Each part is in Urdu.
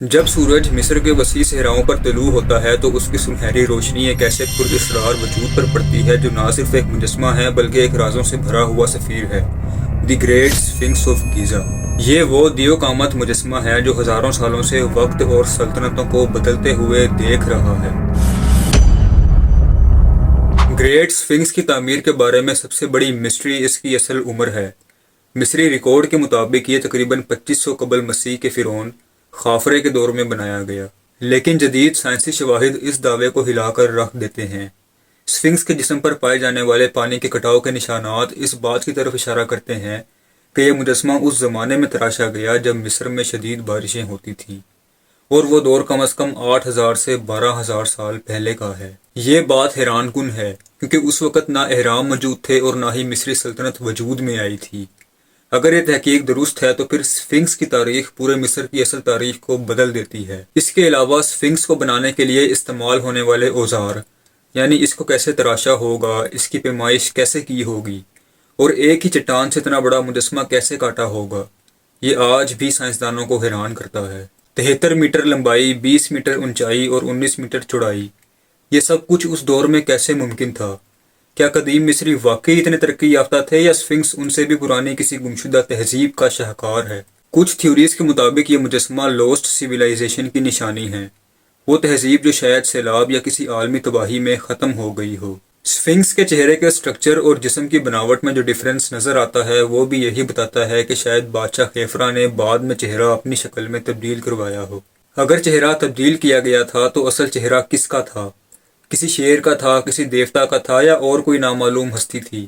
جب سورج مصر کے وسیع صحراؤں پر طلوع ہوتا ہے تو اس کی سنہری روشنی ایک ایسے پراسرار وجود پر پڑتی ہے جو نہ صرف ایک مجسمہ ہے بلکہ ایک رازوں سے بھرا ہوا سفیر ہے۔ The great sphinx of Giza. یہ وہ دیو قامت مجسمہ ہے جو ہزاروں سالوں سے وقت اور سلطنتوں کو بدلتے ہوئے دیکھ رہا ہے۔ گریٹ سفنکس کی تعمیر کے بارے میں سب سے بڑی مسٹری اس کی اصل عمر ہے۔ مصری ریکارڈ کے مطابق یہ تقریباً 2500 قبل مسیح کے فرعون خافرے کے دور میں بنایا گیا، لیکن جدید سائنسی شواہد اس دعوے کو ہلا کر رکھ دیتے ہیں۔ سفنکس کے جسم پر پائے جانے والے پانی کے کٹاؤ کے نشانات اس بات کی طرف اشارہ کرتے ہیں کہ یہ مجسمہ اس زمانے میں تراشا گیا جب مصر میں شدید بارشیں ہوتی تھیں، اور وہ دور کم از کم 8000 سے 12000 سال پہلے کا ہے۔ یہ بات حیران کن ہے کیونکہ اس وقت نہ اہرام موجود تھے اور نہ ہی مصری سلطنت وجود میں آئی تھی۔ اگر یہ تحقیق درست ہے تو پھر سفنکس کی تاریخ پورے مصر کی اصل تاریخ کو بدل دیتی ہے۔ اس کے علاوہ سفنکس کو بنانے کے لیے استعمال ہونے والے اوزار، یعنی اس کو کیسے تراشا ہوگا، اس کی پیمائش کیسے کی ہوگی، اور ایک ہی چٹان سے اتنا بڑا مجسمہ کیسے کاٹا ہوگا، یہ آج بھی سائنسدانوں کو حیران کرتا ہے۔ 73 میٹر لمبائی، 20 میٹر اونچائی اور 19 میٹر چوڑائی، یہ سب کچھ اس دور میں کیسے ممکن تھا؟ کیا قدیم مصری واقعی اتنے ترقی یافتہ تھے یا سفنکس ان سے بھی پرانی کسی گمشدہ تہذیب کا شاہکار ہے؟ کچھ تھیوریز کے مطابق یہ مجسمہ لوسٹ سیویلائزیشن کی نشانی ہے، وہ تہذیب جو شاید سیلاب یا کسی عالمی تباہی میں ختم ہو گئی ہو۔ سفنکس کے چہرے کے سٹرکچر اور جسم کی بناوٹ میں جو ڈیفرنس نظر آتا ہے وہ بھی یہی بتاتا ہے کہ شاید بادشاہ خیفرا نے بعد میں چہرہ اپنی شکل میں تبدیل کروایا ہو۔ اگر چہرہ تبدیل کیا گیا تھا تو اصل چہرہ کس کا تھا؟ کسی شیر کا تھا، کسی دیوتا کا تھا، یا اور کوئی نامعلوم ہستی تھی؟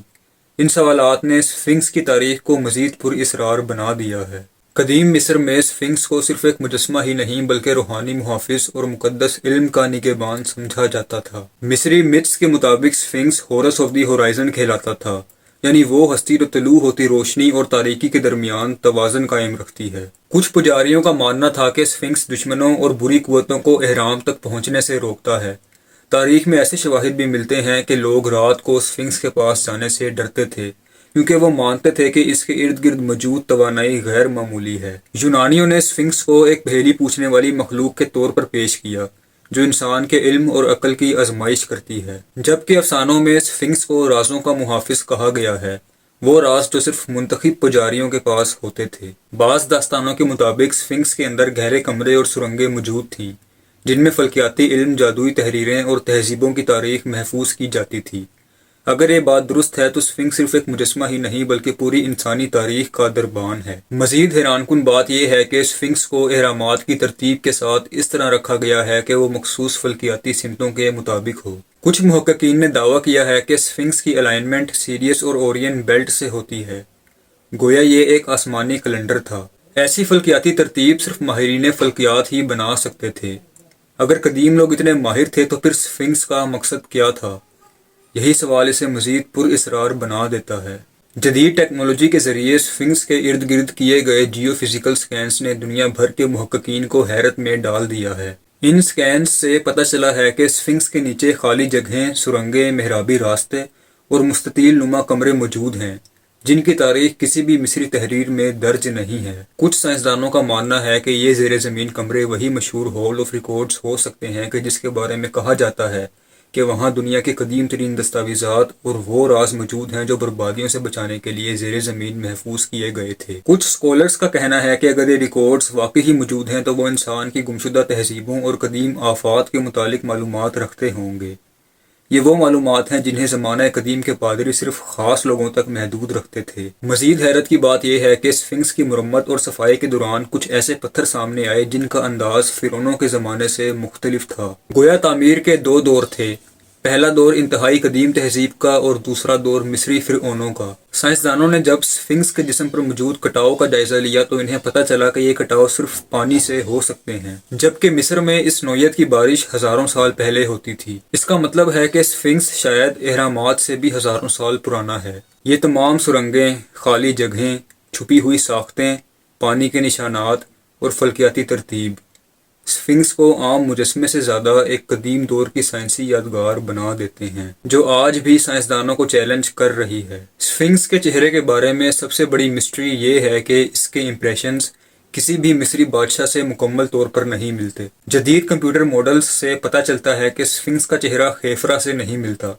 ان سوالات نے سفنکس کی تاریخ کو مزید پر اسرار بنا دیا ہے۔ قدیم مصر میں سفنکس کو صرف ایک مجسمہ ہی نہیں بلکہ روحانی محافظ اور مقدس علم کا نگہبان سمجھا جاتا تھا۔ مصری متس کے مطابق Sphinx horse of the horizon کہلاتا تھا، یعنی وہ ہستی جو طلوع ہوتی روشنی اور تاریکی کے درمیان توازن قائم رکھتی ہے۔ کچھ پجاریوں کا ماننا تھا کہ سفنکس دشمنوں اور بری قوتوں کو اہرام تک پہنچنے سے روکتا ہے۔ تاریخ میں ایسے شواہد بھی ملتے ہیں کہ لوگ رات کو سفنکس کے پاس جانے سے ڈرتے تھے کیونکہ وہ مانتے تھے کہ اس کے ارد گرد موجود توانائی غیر معمولی ہے۔ یونانیوں نے سفنکس کو ایک پہیلی پوچھنے والی مخلوق کے طور پر پیش کیا جو انسان کے علم اور عقل کی آزمائش کرتی ہے، جبکہ افسانوں میں سفنکس کو رازوں کا محافظ کہا گیا ہے، وہ راز جو صرف منتخب پجاریوں کے پاس ہوتے تھے۔ بعض داستانوں کے مطابق سفنکس کے اندر گہرے کمرے اور سرنگیں موجود تھیں جن میں فلکیاتی علم، جادوئی تحریریں اور تہذیبوں کی تاریخ محفوظ کی جاتی تھی۔ اگر یہ بات درست ہے تو سفنکس صرف ایک مجسمہ ہی نہیں بلکہ پوری انسانی تاریخ کا دربان ہے۔ مزید حیران کن بات یہ ہے کہ سفنکس کو اہرامات کی ترتیب کے ساتھ اس طرح رکھا گیا ہے کہ وہ مخصوص فلکیاتی سمتوں کے مطابق ہو۔ کچھ محققین نے دعویٰ کیا ہے کہ سفنکس کی الائنمنٹ سیریس اور اورین بیلٹ سے ہوتی ہے، گویا یہ ایک آسمانی کیلنڈر تھا۔ ایسی فلکیاتی ترتیب صرف ماہرین فلکیات ہی بنا سکتے تھے۔ اگر قدیم لوگ اتنے ماہر تھے تو پھر سفنکس کا مقصد کیا تھا؟ یہی سوال اسے مزید پر اسرار بنا دیتا ہے۔ جدید ٹیکنالوجی کے ذریعے سفنکس کے ارد گرد کیے گئے جیو فزیکل سکینز نے دنیا بھر کے محققین کو حیرت میں ڈال دیا ہے۔ ان سکینز سے پتہ چلا ہے کہ سفنکس کے نیچے خالی جگہیں، سرنگیں، محرابی راستے اور مستطیل نما کمرے موجود ہیں جن کی تاریخ کسی بھی مصری تحریر میں درج نہیں ہے۔ کچھ سائنسدانوں کا ماننا ہے کہ یہ زیر زمین کمرے وہی مشہور ہال آف ریکارڈز ہو سکتے ہیں کہ جس کے بارے میں کہا جاتا ہے کہ وہاں دنیا کے قدیم ترین دستاویزات اور وہ راز موجود ہیں جو بربادیوں سے بچانے کے لیے زیر زمین محفوظ کیے گئے تھے۔ کچھ اسکالرز کا کہنا ہے کہ اگر یہ ریکارڈز واقعی موجود ہیں تو وہ انسان کی گمشدہ تہذیبوں اور قدیم آفات کے متعلق معلومات رکھتے ہوں گے۔ یہ وہ معلومات ہیں جنہیں زمانہ قدیم کے پادری صرف خاص لوگوں تک محدود رکھتے تھے۔ مزید حیرت کی بات یہ ہے کہ سفنکس کی مرمت اور صفائی کے دوران کچھ ایسے پتھر سامنے آئے جن کا انداز فرعونوں کے زمانے سے مختلف تھا۔ گویا تعمیر کے دو دور تھے، پہلا دور انتہائی قدیم تہذیب کا اور دوسرا دور مصری فرعونوں کا۔ سائنسدانوں نے جب سفنکس کے جسم پر موجود کٹاؤ کا جائزہ لیا تو انہیں پتہ چلا کہ یہ کٹاؤ صرف پانی سے ہو سکتے ہیں، جبکہ مصر میں اس نوعیت کی بارش ہزاروں سال پہلے ہوتی تھی۔ اس کا مطلب ہے کہ سفنکس شاید اہرامات سے بھی ہزاروں سال پرانا ہے۔ یہ تمام سرنگیں، خالی جگہیں، چھپی ہوئی ساختیں، پانی کے نشانات اور فلکیاتی ترتیب سفنکس کو عام مجسمے سے زیادہ ایک قدیم دور کی سائنسی یادگار بنا دیتے ہیں جو آج بھی سائنسدانوں کو چیلنج کر رہی ہے۔ سفنکس کے چہرے کے بارے میں سب سے بڑی مسٹری یہ ہے کہ اس کے امپریشنز کسی بھی مصری بادشاہ سے مکمل طور پر نہیں ملتے۔ جدید کمپیوٹر ماڈلز سے پتہ چلتا ہے کہ اسفنکس کا چہرہ خیفرا سے نہیں ملتا،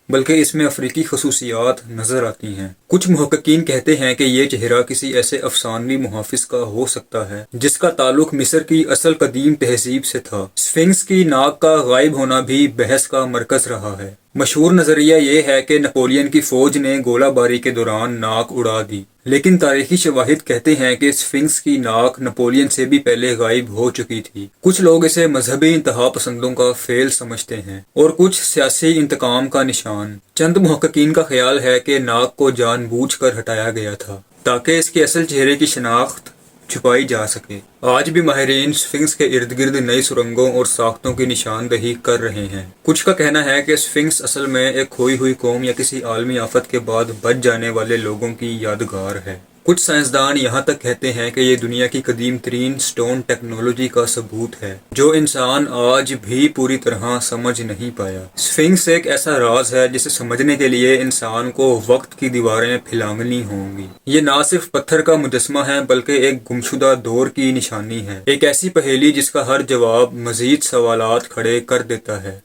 بلکہ اس میں افریقی خصوصیات نظر آتی ہیں۔ کچھ محققین کہتے ہیں کہ یہ چہرہ کسی ایسے افسانوی محافظ کا ہو سکتا ہے جس کا تعلق مصر کی اصل قدیم تہذیب سے تھا۔ اسفنکس کی ناک کا غائب ہونا بھی بحث کا مرکز رہا ہے۔ مشہور نظریہ یہ ہے کہ نپولین کی فوج نے گولہ باری کے دوران ناک اڑا دی، لیکن تاریخی شواہد کہتے ہیں کہ اسفنکس کی ناک نپولین سے بھی پہلے غائب ہو چکی تھی۔ کچھ لوگ اسے مذہبی انتہا پسندوں کا فعل سمجھتے ہیں اور کچھ سیاسی انتقام کا نشان۔ چند محققین کا خیال ہے کہ ناک کو جان بوجھ کر ہٹایا گیا تھا تاکہ اس کے اصل چہرے کی شناخت چھپائی جا سکے۔ آج بھی ماہرین اسفنکس کے ارد گرد نئی سرنگوں اور ساختوں کی نشاندہی کر رہے ہیں۔ کچھ کا کہنا ہے کہ اسفنکس اصل میں ایک کھوئی ہوئی قوم یا کسی عالمی آفت کے بعد بچ جانے والے لوگوں کی یادگار ہے۔ کچھ سائنسدان یہاں تک کہتے ہیں کہ یہ دنیا کی قدیم ترین سٹون ٹیکنالوجی کا ثبوت ہے جو انسان آج بھی پوری طرح سمجھ نہیں پایا۔ اسفنکس ایک ایسا راز ہے جسے سمجھنے کے لیے انسان کو وقت کی دیواریں پھلانگنی ہوں گی۔ یہ نہ صرف پتھر کا مجسمہ ہے بلکہ ایک گمشدہ دور کی نشانی ہے، ایک ایسی پہیلی جس کا ہر جواب مزید سوالات کھڑے کر دیتا ہے۔